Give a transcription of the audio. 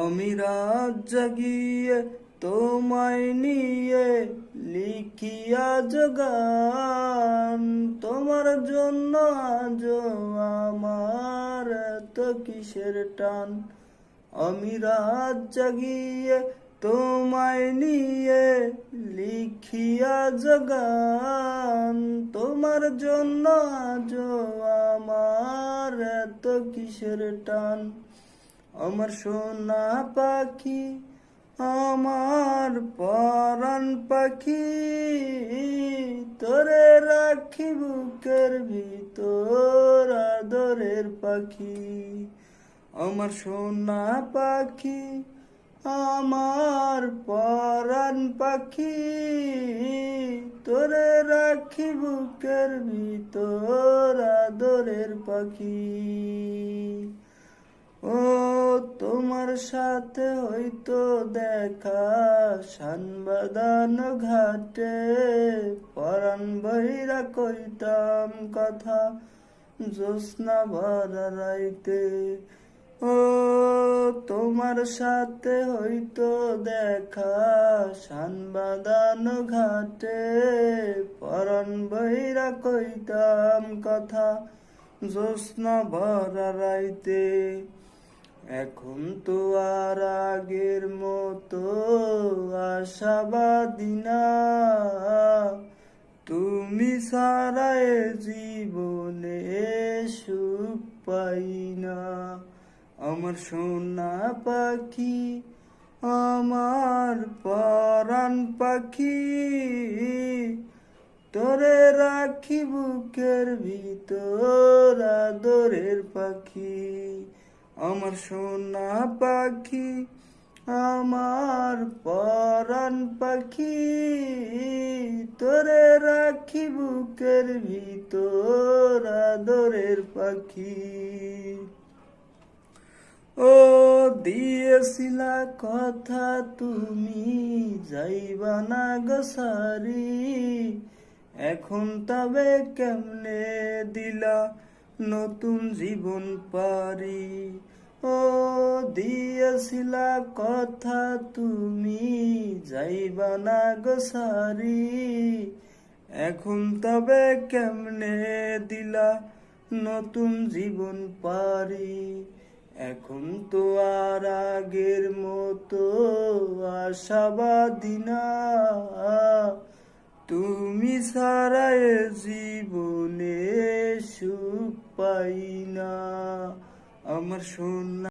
আমি রাত জাগিয়ে তোমায় নিয়ে লিখিয়া গান, তোমার জন্য আজ আমার এত কিসের টান। আমি রাত জাগিয়ে তোমায় নিয়ে লিখিয়া গান, তোমার জন্য আজ আমার এত কিসের টান। আমার সোনা পাখি, আমার পরাণ পাখি, তোরে রাখি বুকের ভিতর আদরের পাখি। আমার সোনা পাখি, আমার পরাণ পাখি, তোরে রাখি বুকের ভিতর আদরের পাখি। ও তোমার সাথে হয়তো দেখা সানবাদানো ঘাটে, পরাণ বহিরা কইতাম কথা জ্যোৎস্না ভরা রাইতে। ও তোমার সাথে হয়তো দেখা সানবাদানো ঘাটে, পরাণ বহিরা কইতাম কথা জ্যোৎস্না ভরা রাইতে। এখন তো আর আগের মতো আশাবাদী না, তুমি ছাড়া এ জীবনে সুখ পাই না। আমার সোনা পাখি, আমার পরাণ পাখি, তোরে রাখি বুকের ভিতর আদরের পাখি। আমার সোনা পাখি, আমার পরাণ পাখি, তোরে রাখি বুকের ভিতর আদরের পাখি। ও দিয়েছিলা কথা তুমি যাইবা না গো সারি, এখন তবে কেমনে দিলা নতুন জীবন পারি। ও দিয়েছিলা কথা তুমি যাইবা না গো সারি, এখন তবে কেমনে দিলা নতুন জীবন পারি। এখন তো আর আগের মতো আশাবাদী না, তুমি ছাড়া এ জীবনে সুখ পাই না। আমার সোনা